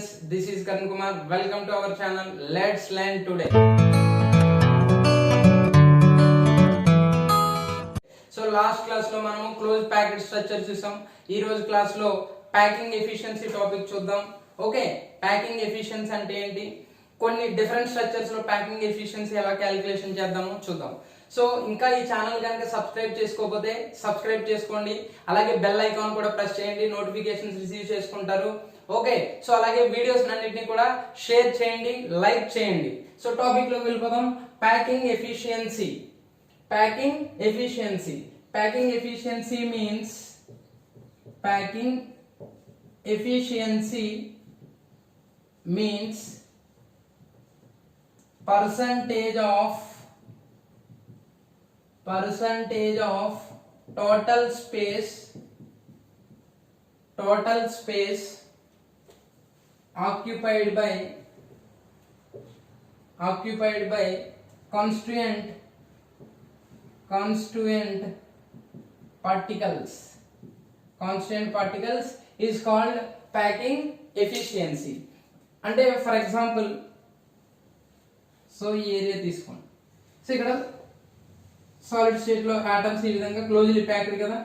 friends, this is Karan Kumar. Welcome to our channel. Let's learn today. So last class lo manamu closed packet structure chusam. Ee roju class lo packing efficiency topic chuddam. Okay, packing efficiency ante enti? కొన్ని different structures లో packing efficiency ఎలా calculation చేద్దామో చూద్దాం. So ఇంకా ఈ channel కనుక subscribe చేసుకోకపోతే subscribe చేసుకోండి, అలాగే బెల్ ఐకాన్ కూడా ప్రెస్ చేయండి, నోటిఫికేషన్స్ రిసీవ్ చేసుకుంటారు. ఓకే, సో అలాగే వీడియోస్ అన్నిటిని కూడా షేర్ చేయండి, లైక్ చేయండి. సో టాపిక్ లోకి వెళ్ళిపోదాం. Packing efficiency. Packing efficiency. Packing efficiency means packing efficiency means percentage of total space occupied by constituent particles. Constant particles is called packing efficiency. అంటే for example, so ఈ area తీసుకోండి. So ఇక్కడ solid state లో atoms ఈ విధంగా closely packed కదా.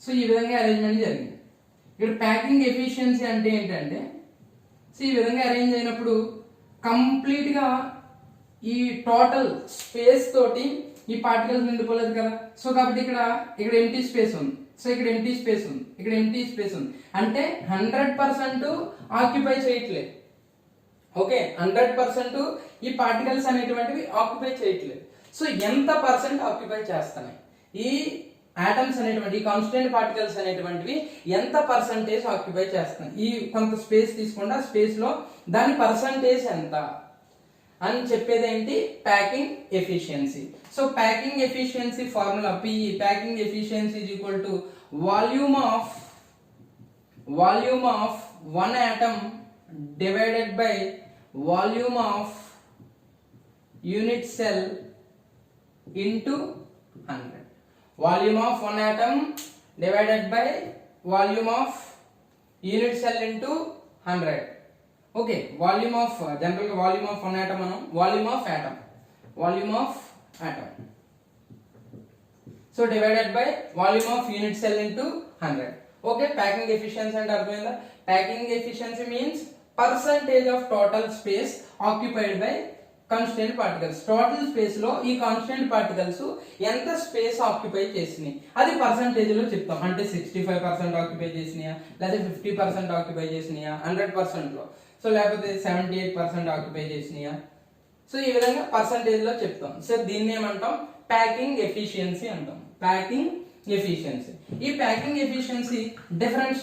So ఈ విధంగా అరేంజ్మెంట్ జరిగింది. ఇక్కడ ప్యాకింగ్ ఎఫిషియన్సీ అంటే ఏంటంటే, సో ఈ విధంగా అరేంజ్ అయినప్పుడు కంప్లీట్ గా ఈ టోటల్ స్పేస్ తోటి ఈ పార్టికల్స్ నిండిపోలేదు కదా. సో కాబట్టి ఇక్కడ ఎంటీ స్పేస్ ఉంది. సో ఇక్కడ ఎంటీ స్పేస్ ఉంది, ఇక్కడ ఎంటీ స్పేస్ ఉంది. అంటే 100% ఆక్యుపై చేయట్లేదు. ఓకే, 100% ఈ పార్టికల్స్ అనేటువంటివి ఆక్యుపై చేయట్లేదు. సో ఎంత పర్సెంట్ ఆక్యుపై చేస్తున్నాయి ఈ ఆటమ్స్ అనేటువంటి, ఈ కాన్స్టెంట్ పార్టికల్స్ అనేటువంటివి ఎంత పర్సెంటేజ్ ఆక్యుపై చేస్తున్నాయి? ఈ కొంత స్పేస్ తీసుకుంటే ఆ స్పేస్ లో దాని పర్సెంటేజ్ ఎంత అని చెప్పేది ఏంటి? Packing efficiency. So packing efficiency formula PE, packing efficiency is equal to volume of one atom divided by volume of unit cell into 100. Volume of one atom divided by volume of unit cell into 100. Okay, volume of general volume of one atom anam, volume of atom. So divided by volume of unit cell into 100. Okay, packing efficiency and arthమైందా? Packing efficiency means percentage of total space occupied by constant particles. Total space లో ఈ constant particles ఎంత space occupy చేసినాయి అది percentage లో చెప్తాం. అంటే 65% occupy చేసినాయా, లేదా 50% occupy చేసినాయా, 100% లో, సో లేకపోతే 78% ఆక్యుపై చేసినాయా. సో ఈ విధంగా పర్సంటేజ్ లో చెప్తాం. సో దీన్ని ఏమంటాం? ప్యాకింగ్ ఎఫిషియన్సీ అంటాం. Packing efficiency. ఈ packing efficiency different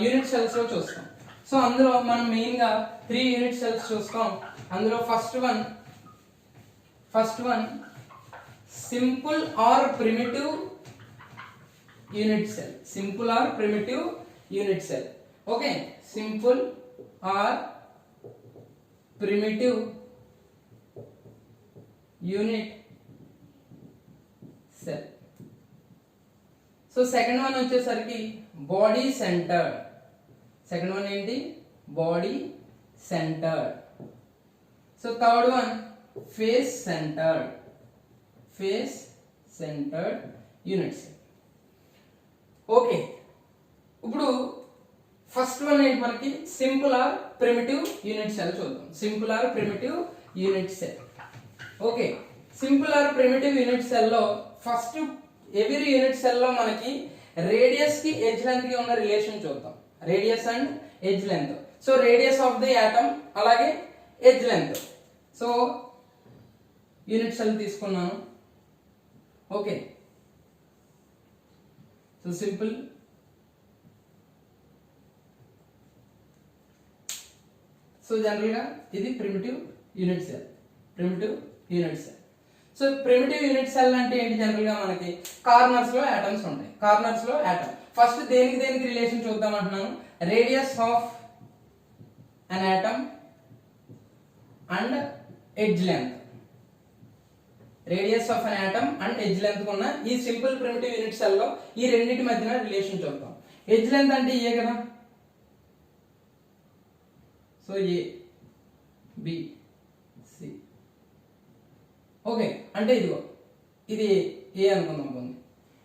unit cells లో చూస్తాం. సో అందులో మనం మెయిన్ గా 3 యూనిట్ సెల్స్ చూస్తాం. అందులో first one simple or primitive unit cell. Simple or primitive unit cell. Okay, simple or primitive unit cell. So second one వచ్చేసరికి body centred. Second one ఏంటి? Body centred. So third one face centred unit cell. Okay, ఇప్పుడు first one ఏంటి మనకి? Simple or primitive unit cell చూద్దాం. Simple or primitive unit cell. Okay, simple or primitive unit cell లో first every unit cell లో మనకి radius కి edge length కి ఉన్న రిలేషన్ చూద్దాం. Radius and edge length. So radius of the atom అలాగే edge length. So unit cell తీసుకున్నాను. Okay, so simple. So general గా ఇది primitive unit cell. So primitive unit cell అంటే ఏంటి? జనరల్ గా మనకి కార్నర్స్ లో ఆటమ్స్ ఉంటాయి. కార్నర్స్ లో ఆటమ్ ఫస్ట్ దేనికి రిలేషన్ చూద్దాం అంటున్నాను. Radius of an atom and edge length. Radius of an atom and edge length ఉన్న ఈ సింపుల్ ప్రిమిటివ్ యూనిట్ సెల్ లో ఈ రెండింటి మధ్యన రిలేషన్ చూద్దాం. ఎడ్జ్ లెంత్ అంటే ఇయే కదా. So A B C. Okay, అంటే ఇదిగో ఇది ఏ అనుకుందాం పోండి,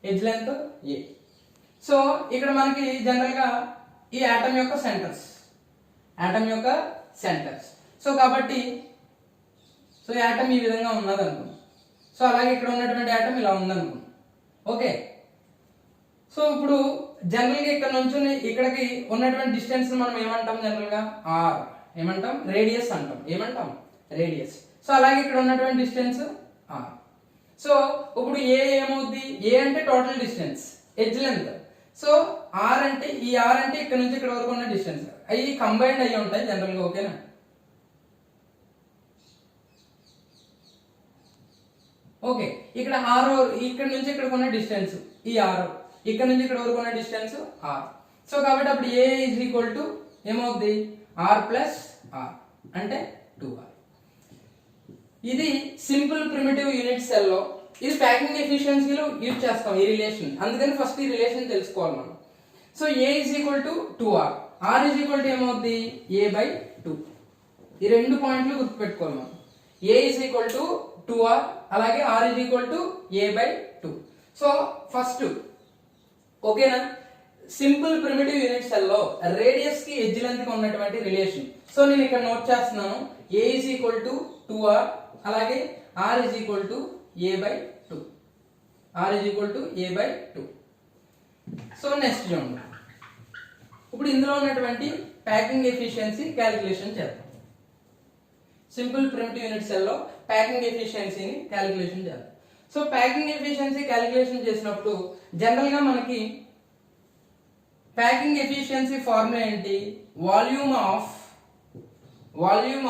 ఎడ్జ్ లెంత్ ఏ. సో ఇక్కడ మనకి జనరల్గా ఈ ఆటమ్ యొక్క సెంటర్స్, సో కాబట్టి సో ఈ ఆటమ్ ఈ విధంగా ఉన్నది అనుకుందాం. సో అలాగే ఇక్కడ ఉన్నటువంటి ఆటమ్ ఇలా ఉందనుకుందాం. ఓకే, సో ఇప్పుడు జనరల్గా ఇక్కడ నుంచి ఇక్కడికి ఉన్నటువంటి డిస్టెన్స్ మనం ఏమంటాం, జనరల్గా ఆర్ ఏమంటాం, రేడియస్ అంటాం. ఏమంటాం, రేడియస్. సో అలాగే ఇక్కడ ఉన్నటువంటి డిస్టెన్స్ ఆర్. సో ఇప్పుడు ఏ ఏమవుద్ది, ఏ అంటే total distance, edge length. So R అంటే ఈ ఆర్ అంటే ఇక్కడ నుంచి ఇక్కడ వరకు ఉన్న డిస్టెన్స్, అవి కంబైన్డ్ అయ్యి ఉంటాయి జనరల్గా. ఓకేనా, ఓకే. ఇక్కడ ఆర్ ఇక్కడ నుంచి ఇక్కడ ఉన్న డిస్టెన్స్ ఈ ఆర్, ఇక్కడ నుంచి ఇక్కడ వరకు ఉన్న డిస్టెన్స్ ఆర్. సో కాబట్టి అప్పుడు ఏ ఈజ్ ఈక్వల్ టు ఏమవుద్ది, ఆర్ ప్లస్ ఆర్ అంటే 2r. ఇది సింపుల్ ప్రిమిటివ్ యూనిట్ సెల్ లో ఇది ప్యాకింగ్ ఎఫిషియన్సీలో యూజ్ చేస్తాం ఈ రిలేషన్. అందుకని ఫస్ట్ ఈ రిలేషన్ తెలుసుకోవాలి మనం. So A is equal to 2r, R is equal to ఏమవుద్ది, a/2. ఈ రెండు పాయింట్లు గుర్తుపెట్టుకోవాలి మనం. ఏ ఈజ్ ఈక్వల్ టు 2r, అలాగే R is equal to a/2. So first ఓకేనా, సింపుల్ ప్రిమిటివ్ యూనిట్ సెల్ లో రేడియస్ కి ఎడ్జ్ లెంత్ కి ఉన్నటువంటి రిలేషన్. సో నేను ఇక్కడ నోట్ చేస్తున్నాను, ఏ ఈజ్ ఈక్వల్ టు 2r, అలాగే R is equal to a/2. R is equal to a/2. So next చూడండి, ఇప్పుడు ఇందులో ఉన్నటువంటి ప్యాకింగ్ ఎఫిషియన్సీ క్యాలిక్యులేషన్ చేద్దాం. సింపుల్ ప్రిమిటివ్ యూనిట్ సెల్ లో ప్యాకింగ్ ఎఫిషియన్సీని క్యాలిక్యులేషన్ చేద్దాం. సో ప్యాకింగ్ ఎఫిషియన్సీ క్యాలిక్యులేషన్ చేసినప్పుడు జనరల్ గా మనకి ప్యాకింగ్ ఎఫిషియన్సీ ఫార్ములా ఏంటి, volume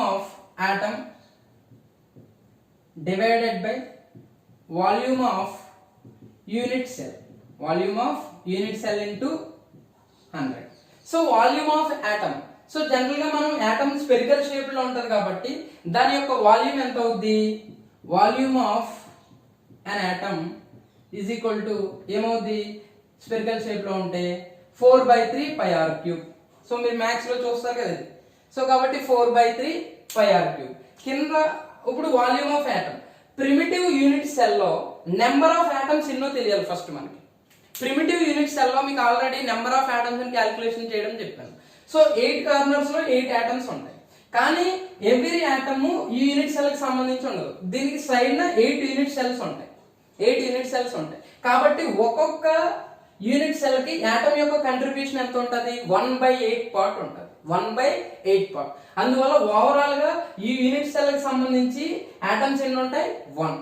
of atom divided by volume of unit cell into 100. So volume of atom, so general గా మనం ఆటమ్ స్పెరికల్ షేప్ లో ఉంటది కాబట్టి దాని యొక్క వాల్యూమ్ ఎంత అవుద్ది, volume of an atom is equal to ఏమవుద్ది, స్పెరికల్ షేప్ లో ఉంటే 4/3 pi r cube. సో మీరు మ్యాథ్స్ లో చూస్తారు కదా ఇది. సో కాబట్టి 4/3 pi r cube. కింద ఇప్పుడు volume of atom, primitive unit cell లో నెంబర్ ఆఫ్ ఆటమ్స్ ఎన్నో తెలియాలి ఫస్ట్ మనకి. ప్రిమిటివ్ యూనిట్ సెల్ లో మీకు ఆల్రెడీ నెంబర్ ఆఫ్ ఆటమ్స్ ని క్యాలిక్యులేషన్ చేయడం చెప్పాను. సో 8 కార్నర్స్ లో 8 ఆటమ్స్ ఉంటాయి, కానీ ఎవ్రీ ఆటమ్ ఈ యూనిట్ సెల్ కి సంబంధించి ఉండదు. దీనికి సైడ్ న 8 యూనిట్ సెల్స్ ఉంటాయి, 8 యూనిట్ సెల్స్ ఉంటాయి. కాబట్టి ఒక్కొక్క యూనిట్ సెల్ కి ఆటమ్ యొక్క కంట్రిబ్యూషన్ ఎంత ఉంటుంది, 1/8 పార్ట్ ఉంటుంది, 1/8 పార్ట్. అందువల్ల ఓవరాల్ గా ఈ యూనిట్ సెల్ కి సంబంధించి ఆటమ్స్ ఎన్ని ఉంటాయి, 1.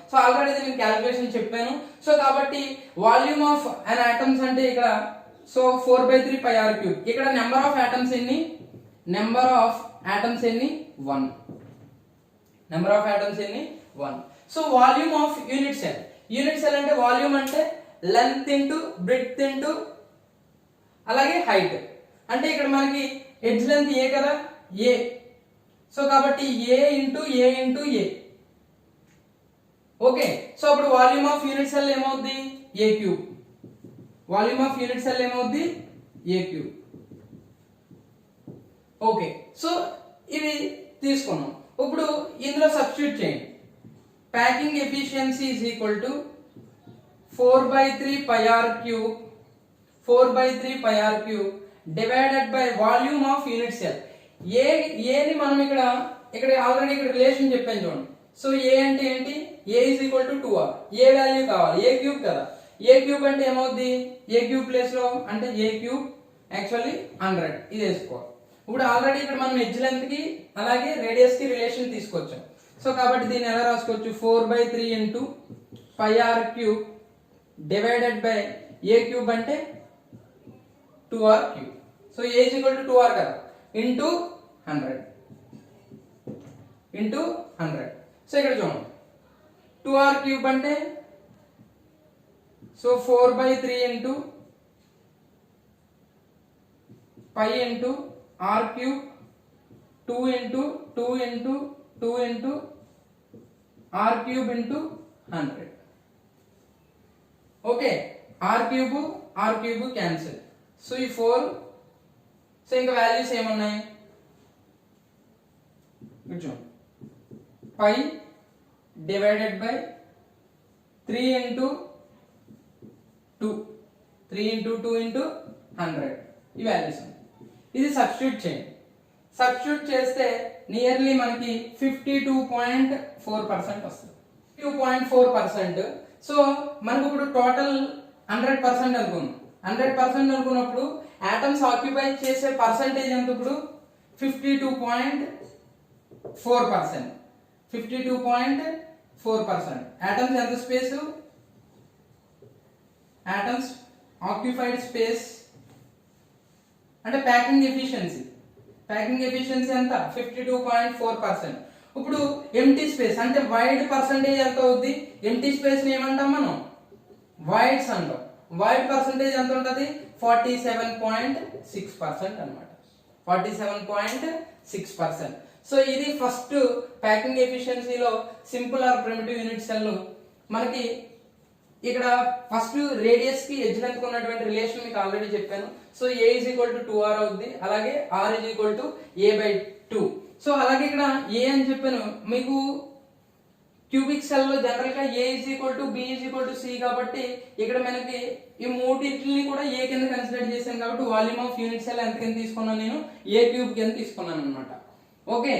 సో ఆల్రెడీ నేను క్యాలిక్యులేషన్ చెప్పాను. సో కాబట్టి వాల్యూమ్ ఆఫ్ అన్ ఆటమ్స్ అంటే ఇక్కడ సో 4/3 pi r cube. ఇక్కడ నెంబర్ ఆఫ్ ఆటమ్స్ ఎన్ని, 1. So volume of unit cell అంటే వాల్యూమ్ అంటే లెంత్ ఇంటూ బ్రెడ్త్ ఇంటూ అలాగే హైట్. అంటే ఇక్కడ మనకి ఎడ్జ్ లెంత్ ఏ కదా, ఏ. సో కాబట్టి ఏ ఇంటూ ఏ. ఓకే, సో అప్పుడు వాల్యూమ్ ఆఫ్ యూనిట్ సెల్ ఏమవుద్ది, a3. Volume of unit cell ఏమవుద్ది, a3. ఓకే, సో ఇవి తీసుకున్నాం. ఇప్పుడు ఇందులో సబ్స్టిట్యూట్ చేయండి. Packing efficiency is equal to 4/3 pi r cube divided by volume of unit cell. ఏని మనం ఇక్కడ ఆల్రెడీ ఇక్కడ రిలేషన్ చెప్పాను చూడండి. సో ఏ అంటే ఏంటి, a is equal to 2r. A value కావాలి, ఏ క్యూబ్ కదా. ఏ క్యూబ్ అంటే ఏమవుద్ది, ఏ క్యూబ్ ప్లేస్ లో అంటే ఏ క్యూబ్ యాక్చువల్లీ 100 ఇది వేసుకోవాలి. ఇప్పుడు ఆల్రెడీ ఇక్కడ మనం ఎడ్జ్ లెంత్ కి అలాగే రేడియస్ కి రిలేషన్ తీసుకొచ్చాం. సో కాబట్టి దీన్ని ఎలా రాసుకోవచ్చు, 4/3 into pi r cube divided by A cube అంటే 2r cube. So A is equal to 2r కదా, ఇంటూ 100. సో ఇక్కడ చూడండి 2r cube అంటే so 4/3 into pi into r cube 2 into r cube into 100. Okay, r cube cancel. So ఈ 4 so ఇంకా values ఏమున్నాయి కొంచెం పై divided by 3 into 2 3 into 2 into 100 ఈ values ఇది సబ్స్టిట్యూట్ చేయండి. సబ్స్టిట్యూట్ చేస్తే నియర్లీ మనకి 52.4% వస్తుంది. 52.4%. సో మనకు ఇప్పుడు టోటల్ 100% అనుకున్నాం. 100% అనుకున్నప్పుడు ఆటమ్స్ ఆక్యుపై చేసే పర్సంటేజ్ ఎంత ఇప్పుడు 52.4%. 52.4%. ఆటమ్స్ ఎంత స్పేస్, ఆటమ్స్ ఆక్యుపైడ్ స్పేస్ అంటే ప్యాకింగ్ ఎఫిషియన్సీ. ప్యాకింగ్ ఎఫిషియన్సీ ఎంత 52.4%. ఇప్పుడు ఎంటీ స్పేస్ అంటే వైడ్ పర్సంటేజ్ ఎంత అవుద్ది? ఎంటీ స్పేస్ ని ఏమంటాం మనం? వైడ్స్ అంటాం. వైడ్ పర్సంటేజ్ ఎంత ఉంటుంది? 47.6% అన్నమాట. 47.6%. సో ఇది ఫస్ట్ ప్యాకింగ్ ఎఫిషియన్సీలో simple or primitive unit cell. మనకి ఇక్కడ ఫస్ట్ రేడియస్ కి ఎడ్జ్ లెంత్ ఉన్నటువంటి రిలేషన్ మీకు ఆల్రెడీ చెప్పాను. So a is equal to 2r అవుద్ది, అలాగే r is equal to a/2. So అలాగే ఇక్కడ a అని చెప్పాను మీకు. క్యూబిక్ సెల్ లో జనరల్ గా a is equal to b is equal to c కాబట్టి ఇక్కడ మనకి ఈ మూడింటిని కూడా a కింద కన్సిడర్ చేశాను కాబట్టి వాల్యూమ్ ఆఫ్ యూనిట్ సెల్ ఎంత కింద తీసుకున్నాను నేను? a క్యూబ్ కింద తీసుకున్నాను అన్నమాట. Okay,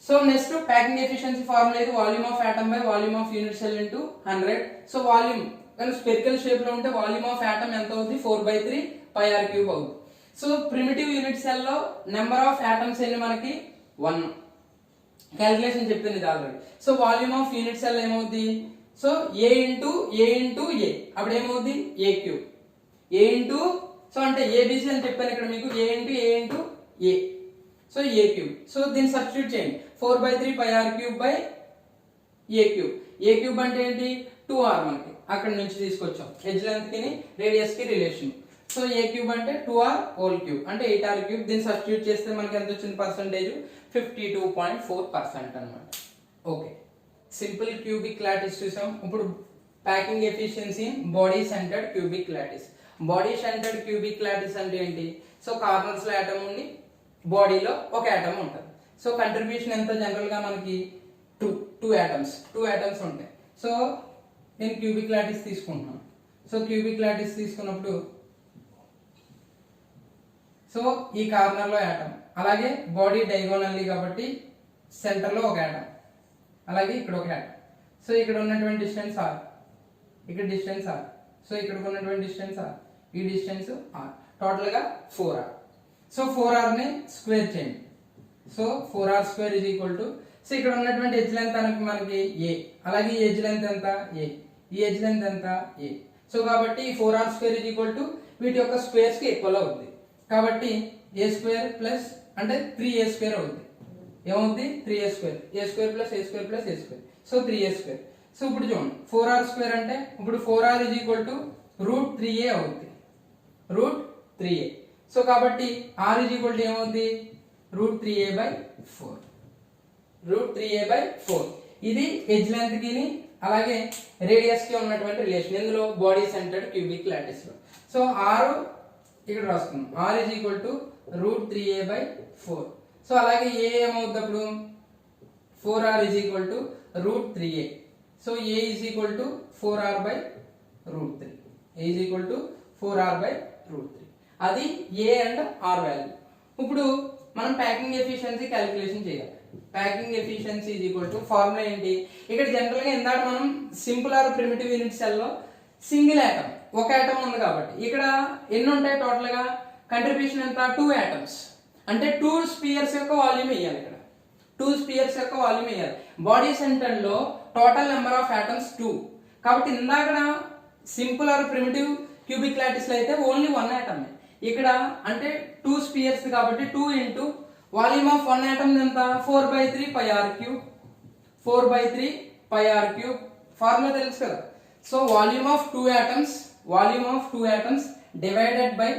so next packing efficiency formula ఇది volume of atom by volume of unit cell into 100. So volume కానీ స్పెరికల్ షేప్ లో ఉంటే వాల్యూమ్ ఆఫ్ ఆటమ్ ఎంత అవుతుంది? 4/3 pi r క్యూబ్ అవుతుంది. సో ప్రిమిటివ్ యూనిట్ సెల్ లో నెంబర్ ఆఫ్ ఆటమ్స్ ఎన్ని మనకి? 1. క్యాలిక్యులేషన్ చెప్పింది ఇది already. So volume of unit cell ఏమవుతుంది? సో a ఇంటూ a అప్పుడు ఏమవుతుంది? a cube. a into so అంటే abc అని చెప్పాను ఇక్కడ మీకు. a into a so a cube. So దీన్ని సబ్స్టిట్యూట్ చేయండి. 4/3 pi r cube by a cube. a cube అంటే ఏంటి? 2r మనకి అక్కడ నుంచి తీసుకొచ్చాం. ఎడ్జ్ లెంత్ కి రేడియస్ కి రిలేషన్. సో a క్యూబ్ అంటే 2r హోల్ క్యూబ్ అంటే 8r క్యూబ్. దీన్ని సబ్స్టిట్యూట్ చేస్తే మనకి ఎంత వచ్చింది పర్సంటేజ్? 52.4% అన్నమాట. ఓకే, సింపుల్ క్యూబిక్ లాటిస్ చూసాం. ఇప్పుడు packing efficiency body centred cubic lattice. Body centred cubic lattice అంటే ఏంటి? సో కార్నర్స్ లో ఆటమ్ ఉండి బాడీలో ఒక ఆటమ్ ఉంటుంది. సో కంట్రిబ్యూషన్ ఎంత? జనరల్ గా మనకి టూ ఆటమ్స్ ఉంటాయి. సో నేను క్యూబిక్ లాటిస్ తీసుకుంటున్నాను. సో క్యూబిక్ లాటిస్ తీసుకున్నప్పుడు సో ఈ కార్నర్ లో ఆటమ్, అలాగే బాడీ డయాగోనల్లీ కాబట్టి సెంటర్ లో ఒక ఆటమ్, అలాగే ఇక్కడ ఒక ఆటమ్. సో ఇక్కడ ఉన్నటువంటి డిస్టెన్స్ r, ఇక్కడ డిస్టెన్స్ r. సో ఇక్కడ ఉన్నటువంటి డిస్టెన్స్ r, ఈ డిస్టెన్స్ r. టోటల్ గా 4r. సో 4r ని స్క్వేర్ చేయండి. So 4r square is equal to so ఇక్కడ ఉన్నటువంటి ఎడ్జ్ లెంత్ మనకి a, అలాగే ఈ ఎడ్జ్ లెంత్ ఎంత? a. ఈ ఎడ్జ్ లెంత్ ఎంత? a. సో కాబట్టి 4r square is equal to వీటి యొక్క స్క్వేర్స్ కి ఈక్వల్ అవుతుంది. కాబట్టి a స్క్వేర్ ప్లస్ అంటే 3a స్క్వేర్ అవుతుంది. ఏమవుతుంది? 3a square. a square plus a square plus a square. So 3a square. So ఇప్పుడు చూడండి 4r స్క్వేర్ అంటే ఇప్పుడు 4r is equal to √3a అవుతుంది. √3a. సో కాబట్టి r ఇస్ ఈక్వల్ టు ఏమవుతుంది? √3a/4. √3a/4. ఇది ఎడ్జ్ లెంత్ కి అలాగే రేడియస్ కి ఉన్నటువంటి రిలేషన్ ఇందులో బాడీ సెంటర్డ్ క్యూబిక్ లాటిస్ లో. సో r ఇక్కడ రాసుకున్నాం. r is equal to √3a/4. So అలాగే a ఏమవుతుంది అప్పుడు? 4r is equal to √3a. So a is equal to 4r/√3. a is equal to 4r/√3. అది a అండ్ r వాల్యూ. ఇప్పుడు మనం packing efficiency calculation చేయాలి. Packing efficiency is equal to formula ఏంటి? ఇక్కడ general గా ఇందాక మనం simple or primitive unit cell లో సింగిల్ ఆటమ్, ఒక ఆటమ్ ఉంది కాబట్టి ఇక్కడ ఎన్ని ఉంటాయి టోటల్ గా? కంట్రిబ్యూషన్ ఎంత? 2 ఆటమ్స్ అంటే 2 స్పియర్స్ యొక్క వాల్యూమ్ వేయాలి. ఇక్కడ 2 స్పియర్స్ యొక్క వాల్యూమ్ వేయాలి. బాడీ సెంటర్ లో టోటల్ నెంబర్ ఆఫ్ ఆటమ్స్ 2 కాబట్టి ఇందాక simple or primitive cubic lattice లో అయితే ఓన్లీ 1 ఆటమ్. ఇక్కడ అంటే 2 స్పియర్స్ కాబట్టి 2 ఇంటూ వాల్యూమ్ ఆఫ్ 1 ఆటమ్ ఎంత? 4/3 pi r cube. 4/3 pi r cube formula తెలుసు కదా. So volume of 2 atoms divided by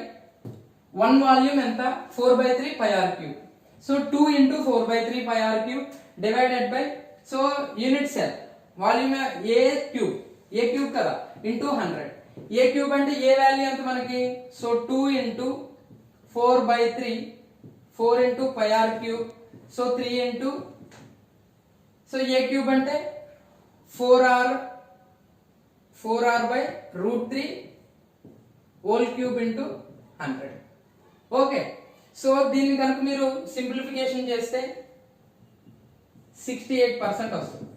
1 volume ఎంత? 4/3 pi r cube. So 2 into 4/3 pi r cube divided by so unit cell volume a cube కదా into 100. a cube అంటే a value ఎంత మనకి? So 2 into 4/3 4 into pi r cube, so 3 into, so a cube అంటే 4r by root 3 whole cube into 100. Okay, so దీన్ని కనుక మీరు simplification చేస్తే 68% వస్తుంది.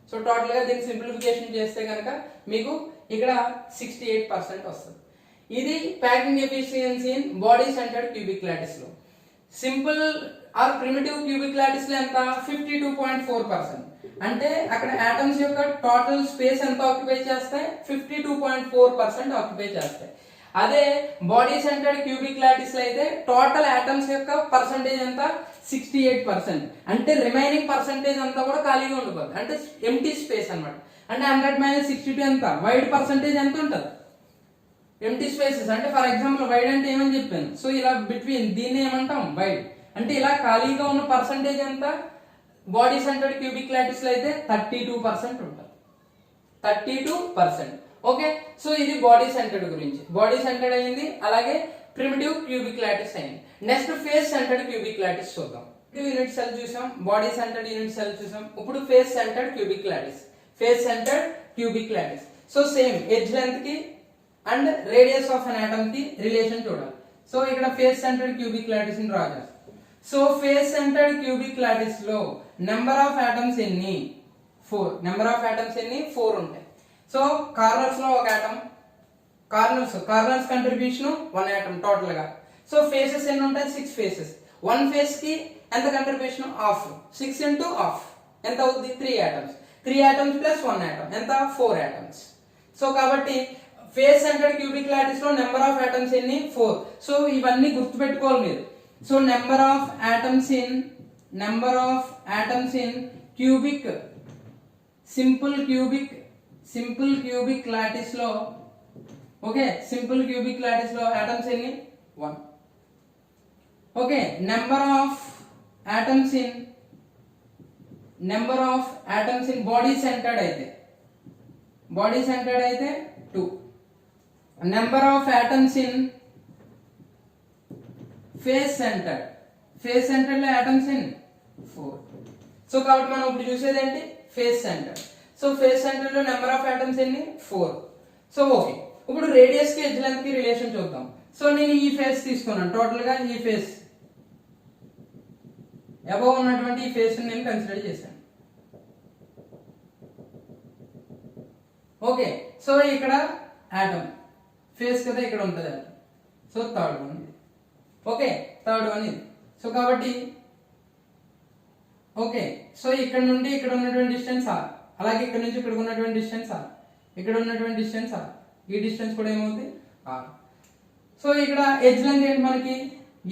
సో టోటల్ గా దీన్ని సింప్లిఫికేషన్ చేస్తే కనుక మీకు ఇక్కడ 68% వస్తుంది. ఇది packing efficiency in body centred cubic lattice లో. Simple or primitive cubic lattice లో ఎంత 52.4%. అంటే అక్కడ ఆటమ్స్ యొక్క టోటల్ స్పేస్ ఎంత ఆక్యుపై చేస్తాయి 52.4% ఆక్యుపై చేస్తాయి. అదే బాడీ సెంటర్డ్ క్యూబిక్ లాటిస్ లో అయితే టోటల్ ఆటమ్స్ యొక్క పర్సంటేజ్ ఎంత 68%. అంటే రిమైనింగ్ పర్సంటేజ్ అంతా కూడా ఖాళీగా ఉండిపోతుంది, అంటే ఎంటీ స్పేస్ అన్నమాట. అంటే 100 - 62 ఎంత వైడ్ పర్సంటేజ్ ఎంత ఉంటుంది ఎంటీ స్పేసెస్. అంటే ఫర్ ఎగ్జాంపుల్ వైడ్ అంటే ఏమని చెప్పాను, సో ఇలా బిట్వీన్ దీన్ని ఏమంటాం వైడ్. అంటే ఇలా ఖాళీగా ఉన్న పర్సంటేజ్ ఎంత బాడీ సెంటర్డ్ క్యూబిక్ లాటిస్ లో అయితే 32% ఉంటుంది, 32%. ఓకే, సో ఇది బాడీ సెంటర్డ్ గురించి. బాడీ సెంటర్డ్ అయింది, అలాగే ప్రిమిటివ్ క్యూబిక్ లాటిస్ అయింది. Next face centred cubic lattice చూద్దాం. యూనిట్ సెల్ చూసాం, బాడీ సెంటర్డ్ యూనిట్ సెల్ చూసాం. ఇప్పుడు face centred cubic lattice. Face centred cubic lattice, so same edge length కి and radius of an atom కి relation చూడాలి. So ఇక్కడ face centred cubic lattice ని draw చేస్తాం. So face centred cubic lattice లో number of atoms ఎన్ని 4. Number of atoms ఎన్ని 4 ఉంటాయి. సో కార్నర్స్ లో ఒక atom, corners contribution 1 atom total గా. సో ఫేసెస్ ఎన్ని ఉంటాయి 6 ఫేసెస్. 1 ఫేస్ కి ఎంత కంట్రిబ్యూషన్ హాఫ్, 6 into హాఫ్ ఎంత అవుతుంది 3 ఆటమ్స్. 3 ఆటమ్స్ ప్లస్ 1 ఆటమ్ ఎంత 4 ఆటమ్స్. సో కాబట్టి ఫేస్ సెంటర్డ్ క్యూబిక్ లాటిస్ లో నెంబర్ ఆఫ్ ఆటమ్స్ ఎన్ని 4. సో ఇవన్నీ గుర్తుపెట్టుకోవాలి మీరు. So number of atoms in cubic simple cubic lattice లో, ఓకే, సింపుల్ క్యూబిక్ లాటిస్ లో ఆటమ్స్ ఎన్ని 1. Okay, number of atoms in body centred అయితే 2. Number of atoms in phase centred లో atoms in 4. So కాబట్టి మనం ఇప్పుడు చూసేది ఏంటి face centre. So face centre లో నెంబర్ ఆఫ్ ఆటమ్స్ ఎన్ని 4. సో ఓకే, ఇప్పుడు రేడియస్ కి ఎడ్జ్ లెంత్ కి రిలేషన్ చూద్దాం. సో నేను ఈ ఫేస్ తీసుకున్నాను, టోటల్ గా ఈ ఫేస్ అబవ్ ఉన్నటువంటి ఈ ఫేస్ నేను కన్సిడర్ చేశాను. ఓకే, సో ఇక్కడ ఆటమ్ ఫేస్ కదా ఇక్కడ ఉంటుంది ఆటమ్. సో థర్డ్ వన్ ఇది. ఓకే, థర్డ్ వన్ ఇది. సో కాబట్టి ఓకే, సో ఇక్కడ నుండి ఇక్కడ ఉన్నటువంటి డిస్టెన్స్ ఆర్, అలాగే ఇక్కడ నుంచి ఇక్కడ ఉన్నటువంటి డిస్టెన్స్ ఆర్, ఇక్కడ ఉన్నటువంటి డిస్టెన్స్ ఆర్, ఈ డిస్టెన్స్ కూడా ఏమవుతుంది ఆర్. సో ఇక్కడ ఎడ్జ్ లెంత్ ఏంటి మనకి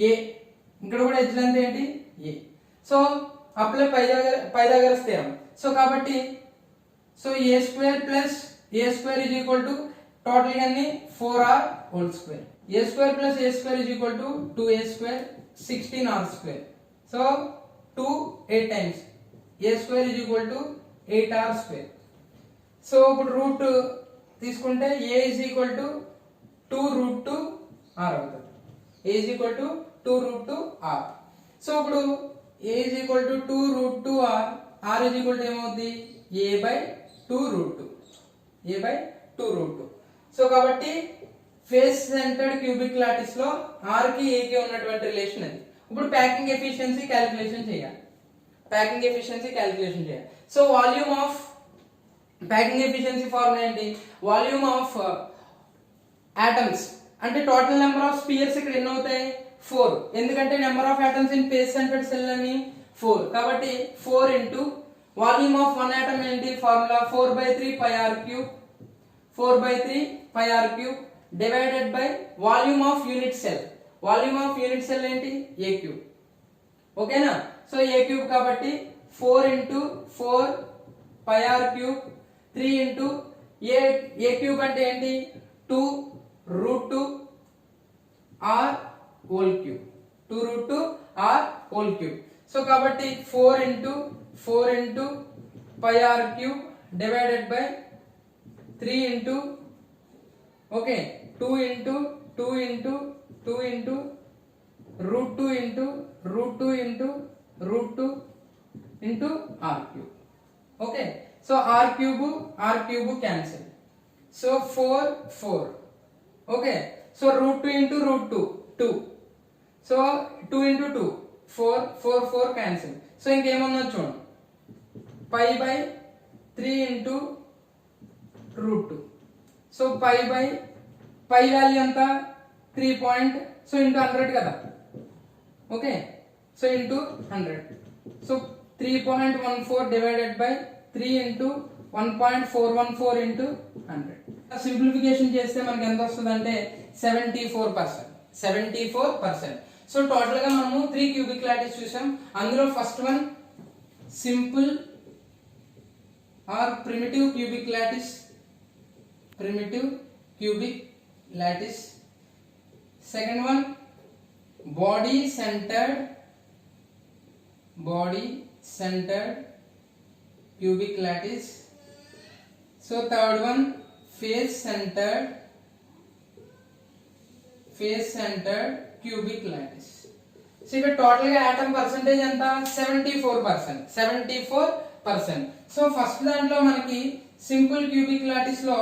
ఏ, ఇక్కడ కూడా ఎడ్జ్ లెంత్ ఏంటి a. So apply Pythagoras theorem. So కాబట్టి so a square is equal to total గా 4r whole square. A square is equal to 2a square 16r square. So 2 8 times a square is equal to 8r square. So ఇప్పుడు route తీసుకుంటే a is equal to 2 root 2 r అవుతుంది. a is equal to 2 root 2 r. So ఇప్పుడు a is equal to 2 root 2 r, r is equal to ఏమవుతుంది a by 2 root 2. So కాబట్టి face centred cubic lattice లో r కి a కి ఉన్నటువంటి relation అది. ఇప్పుడు ప్యాకింగ్ ఎఫిషియన్సీ క్యాలిక్యులేషన్ చేయాలి. So volume of packing efficiency formula ఏంటి, వాల్యూమ్ ఆఫ్ ఆటమ్స్ అంటే టోటల్ నెంబర్ ఆఫ్ స్పియర్స్ ఇక్కడ ఎన్ని అవుతాయి 4. ఎందుకంటే number of atoms in phase centred cell అని 4. కాబట్టి 4 into వాల్యూమ్ ఆఫ్ 1 ఆటమ్ ఏంటి formula 4/3 pi r cube, 4/3 pi r cube divided by volume of unit cell. Volume of unit cell ఏంటి a cube. ఓకేనా, so a cube కాబట్టి 4 into 4 pi r cube 3 into a cube అంటే ఏంటి 2 root 2 r whole cube, 2 root 2 r whole cube. So కాబట్టి 4 into pi r cube divided by 3 into okay 2 into root 2 into root 2 into root 2 into r cube. Okay, so r cube cancel, so 4. Okay, so root 2 into root 2 so 2 into 2 4 cancel. So ఇంకేమన్నా చూడండి, pi by 3 into root 2. So pi value ఎంత 3 point, so into 100 కదా. Okay, so into 100, so 3.14 divided by 3 into 1.414 into 100. Simplification చేస్తే మనకి ఎంత వస్తుంది అంటే 74%. So total గా మనము 3 క్యూబిక్ లాటిస్ చూసాం. అందులో first one simple or primitive cubic lattice, second one body centred cubic lattice, so third one face centered cubic lattice. So ఇక్కడ టోటల్ గా ఆటమ్ పర్సెంటేజ్ ఎంత 74%. సో ఫస్ట్ దాంట్లో మనకి సింపుల్ క్యూబిక్ లాటిస్ లో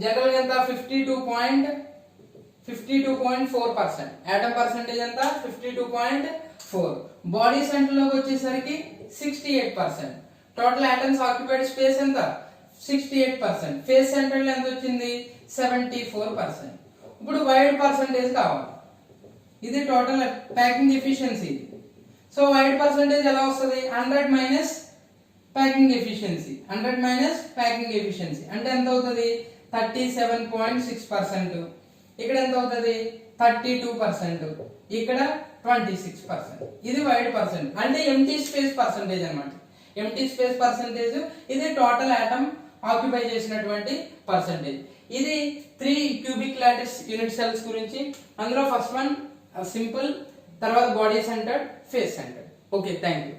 general గా ఎంత 52.4%, ఆటమ్ పర్సెంటేజ్ ఎంత 52.4. Body centre లోకి వచ్చేసరికి 68%. టోటల్ ఆటమ్స్ ఆక్యుపైడ్ స్పేస్ ఎంత 68%. ఫేస్ సెంటర్ లో ఎంత వచ్చింది 74%. ఇప్పుడు వైడ్ పర్సెంటేజ్ కావాలి, ఇది total packing efficiency. So wide percentage ఎలా వస్తుంది 100 మైనస్ ప్యాకింగ్ ఎఫిషియన్సీ అంటే ఎంత అవుతుంది 37.6%. ఇక్కడ ఎంత అవుతుంది 32%, ఇక్కడ 26%. ఇది వైడ్ పర్సెంట్ అంటే ఎంటీ స్పేస్ పర్సెంటేజ్ అన్నమాట. ఎంటీ స్పేస్ పర్సెంటేజ్ ఇది టోటల్ ఆటమ్ ఆక్యుపై చేసినటువంటి పర్సెంటేజ్. ఇది 3 క్యూబిక్ లాటిస్ యూనిట్ సెల్స్ గురించి. అందులో ఫస్ట్ వన్ సింపుల్, తర్వాత body centred, face centred. Okay, thank you.